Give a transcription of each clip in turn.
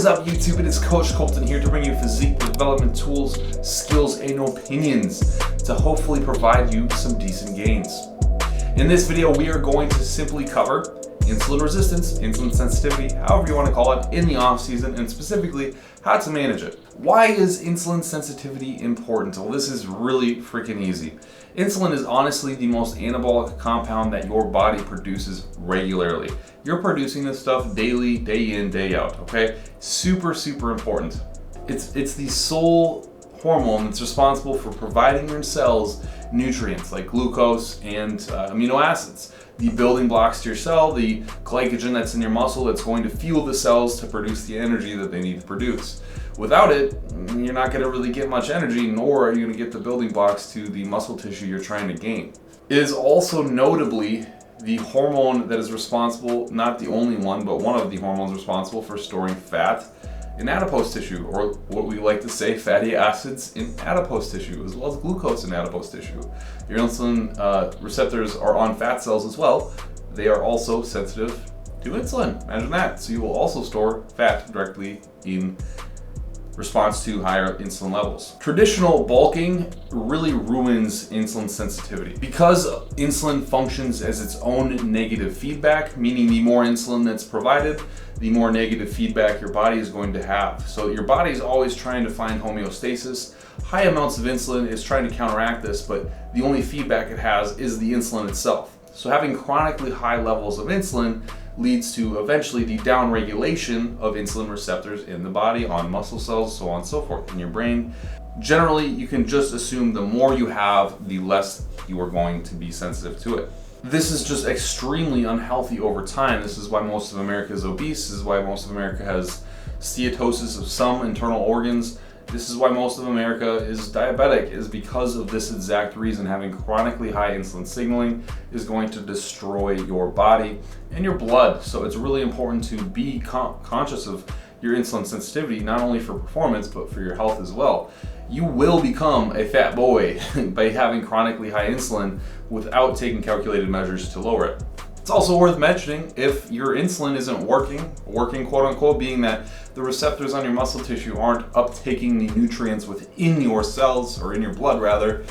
up, YouTube? It is Coach Kolton here to bring you physique development tools, skills, and opinions to hopefully provide you some decent gains. In this video, we are going to simply cover insulin resistance, insulin sensitivity, however you want to call it, in the off season, and specifically how to manage it. Why is insulin sensitivity important? Well, this is really freaking easy. Insulin is honestly the most anabolic compound that your body produces regularly. You're producing this stuff daily, day in, day out, okay? Super, super important. It's the sole hormone that's responsible for providing your cells nutrients like glucose and amino acids. The building blocks to your cell, the glycogen that's in your muscle that's going to fuel the cells to produce the energy that they need to produce. Without it, you're not going to really get much energy, nor are you going to get the building blocks to the muscle tissue you're trying to gain. It is also notably the hormone that is responsible, not the only one, but one of the hormones responsible for storing fat in adipose tissue, or what we like to say, fatty acids in adipose tissue, as well as glucose in adipose tissue. Your insulin receptors are on fat cells as well. They are also sensitive to insulin. Imagine that. So you will also store fat directly in response to higher insulin levels. Traditional bulking really ruins insulin sensitivity because insulin functions as its own negative feedback, meaning the more insulin that's provided, the more negative feedback your body is going to have. So your body is always trying to find homeostasis. High amounts of insulin is trying to counteract this, but the only feedback it has is the insulin itself. So having chronically high levels of insulin leads to eventually the downregulation of insulin receptors in the body, on muscle cells, so on and so forth, in your brain. Generally, you can just assume the more you have, the less you are going to be sensitive to it. This is just extremely unhealthy over time. This is why most of America is obese. This is why most of America has steatosis of some internal organs. This is why most of America is diabetic, is because of this exact reason. Having chronically high insulin signaling is going to destroy your body and your blood. So it's really important to be conscious of your insulin sensitivity, not only for performance, but for your health as well. You will become a fat boy by having chronically high insulin without taking calculated measures to lower it. It's also worth mentioning, if your insulin isn't working quote unquote, being that the receptors on your muscle tissue aren't uptaking the nutrients within your cells, or in your blood rather,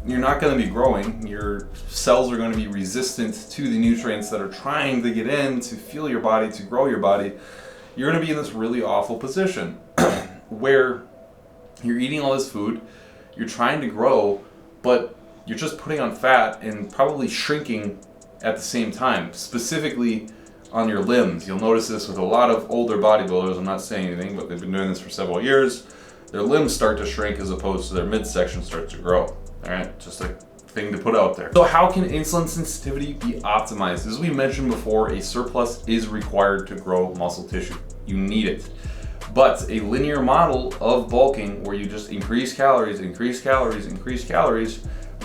you're not going to be growing. Your cells are going to be resistant to the nutrients that are trying to get in to fuel your body, to grow your body. You're going to be in this really awful position where you're eating all this food, you're trying to grow, but you're just putting on fat and probably shrinking at the same time, specifically on your limbs. You'll notice this with a lot of older bodybuilders. I'm not saying anything, but they've been doing this for several years. Their limbs start to shrink as opposed to their midsection starts to grow. All right, just a thing to put out there. So how can insulin sensitivity be optimized? As we mentioned before, a surplus is required to grow muscle tissue. You need it. But a linear model of bulking where you just increase calories,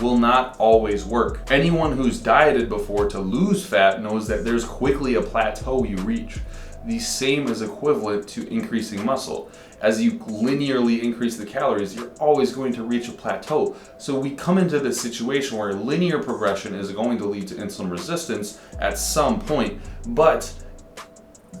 will not always work. Anyone who's dieted before to lose fat knows that there's quickly a plateau you reach. The same is equivalent to increasing muscle. As you linearly increase the calories, you're always going to reach a plateau. So we come into this situation where linear progression is going to lead to insulin resistance at some point, but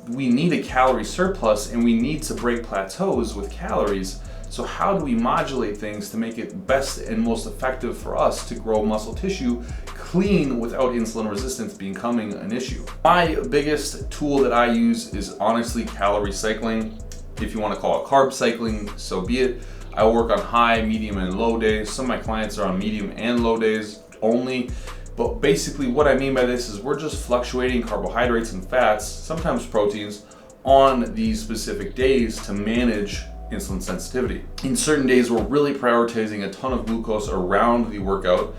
we need a calorie surplus and we need to break plateaus with calories. So how do we modulate things to make it best and most effective for us to grow muscle tissue clean without insulin resistance becoming an issue? My biggest tool that I use is honestly calorie cycling. If you want to call it carb cycling, so be it. I work on high, medium, and low days. Some of my clients are on medium and low days only. But basically what I mean by this is we're just fluctuating carbohydrates and fats, sometimes proteins, on these specific days to manage insulin sensitivity. In certain days, we're really prioritizing a ton of glucose around the workout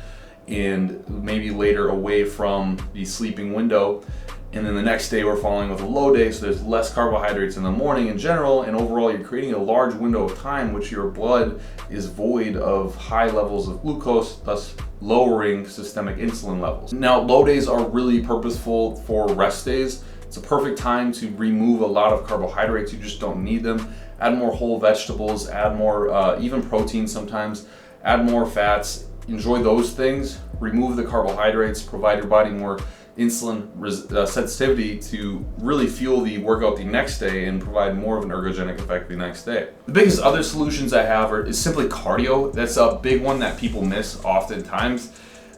and maybe later away from the sleeping window. And then the next day we're following with a low day, so there's less carbohydrates in the morning in general, and overall you're creating a large window of time which your blood is void of high levels of glucose, thus lowering systemic insulin levels. Now, low days are really purposeful for rest days. It's a perfect time to remove a lot of carbohydrates. You just don't need them. Add more whole vegetables, add more even protein sometimes, add more fats, enjoy those things, remove the carbohydrates, provide your body more insulin sensitivity to really fuel the workout the next day and provide more of an ergogenic effect the next day. The biggest other solutions I have is simply cardio. That's a big one that people miss oftentimes.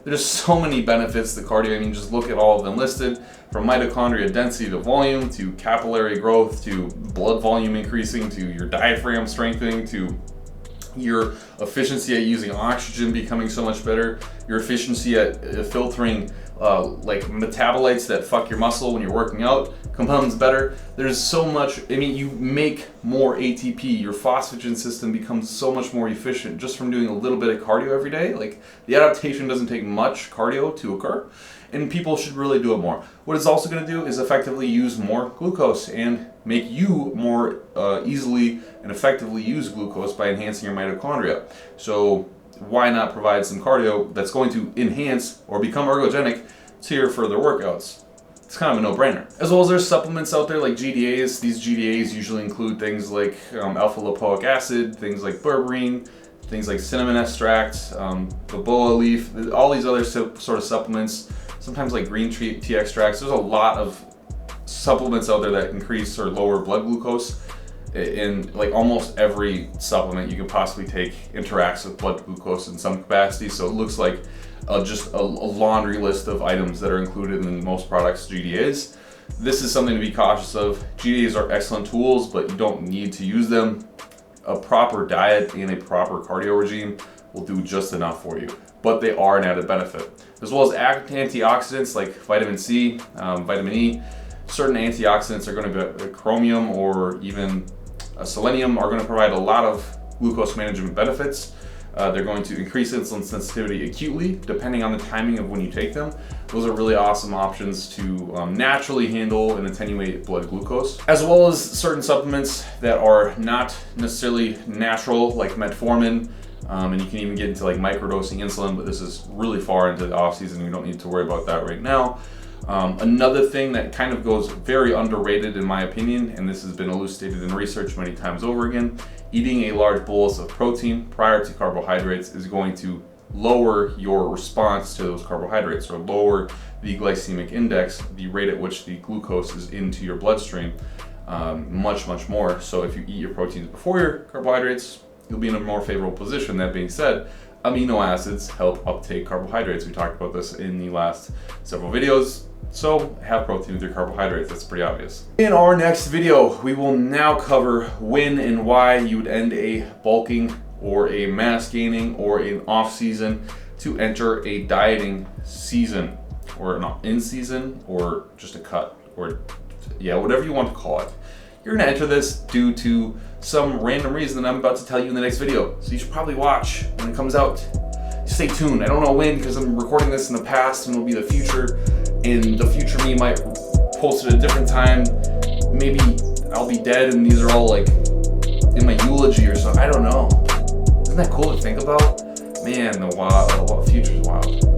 There's so many benefits to cardio. I mean, just look at all of them listed, from mitochondria density to volume, to capillary growth, to blood volume increasing, to your diaphragm strengthening, to your efficiency at using oxygen becoming so much better, your efficiency at filtering like metabolites that fuck your muscle when you're working out becomes better. There's so much. I mean, you make more ATP. Your phosphagen system becomes so much more efficient just from doing a little bit of cardio every day. Like, the adaptation doesn't take much cardio to occur, and people should really do it more. What it's also going to do is effectively use more glucose and make you more easily and effectively use glucose by enhancing your mitochondria. So why not provide some cardio that's going to enhance or become ergogenic to your further workouts? It's kind of a no-brainer. As well as there's supplements out there like GDAs. These GDAs usually include things like alpha-lipoic acid, things like berberine, things like cinnamon extract, baboa leaf, all these other sort of supplements, sometimes like green tea extracts. There's a lot of supplements out there that increase or lower blood glucose. In like almost every supplement you can possibly take interacts with blood glucose in some capacity. So it looks like just a laundry list of items that are included in most products' GDAs. This is something to be cautious of. GDAs are excellent tools, but you don't need to use them. A proper diet and a proper cardio regime will do just enough for you, but they are an added benefit. As well as antioxidants like vitamin C, vitamin E. Certain antioxidants are going to be chromium or even selenium are going to provide a lot of glucose management benefits. They're going to increase insulin sensitivity acutely, depending on the timing of when you take them. Those are really awesome options to naturally handle and attenuate blood glucose. As well as certain supplements that are not necessarily natural, like metformin, and you can even get into like microdosing insulin, but this is really far into the off season. You don't need to worry about that right now. Another thing that kind of goes very underrated in my opinion, and this has been elucidated in research many times over again, eating a large bolus of protein prior to carbohydrates is going to lower your response to those carbohydrates, or lower the glycemic index, the rate at which the glucose is into your bloodstream, much more. So if you eat your proteins before your carbohydrates, you'll be in a more favorable position. That being said, amino acids help uptake carbohydrates. We talked about this in the last several videos. So have protein with your carbohydrates, that's pretty obvious. In our next video, we will now cover when and why you would end a bulking or a mass gaining or an off season to enter a dieting season, or an in season, or just a cut, or yeah, whatever you want to call it. You're gonna enter this due to some random reason that I'm about to tell you in the next video. So you should probably watch when it comes out. Stay tuned. I don't know when, because I'm recording this in the past and it'll be the future. And the future me might post at a different time. Maybe I'll be dead and these are all like in my eulogy or something. I don't know. Isn't that cool to think about? Man, the future's wild.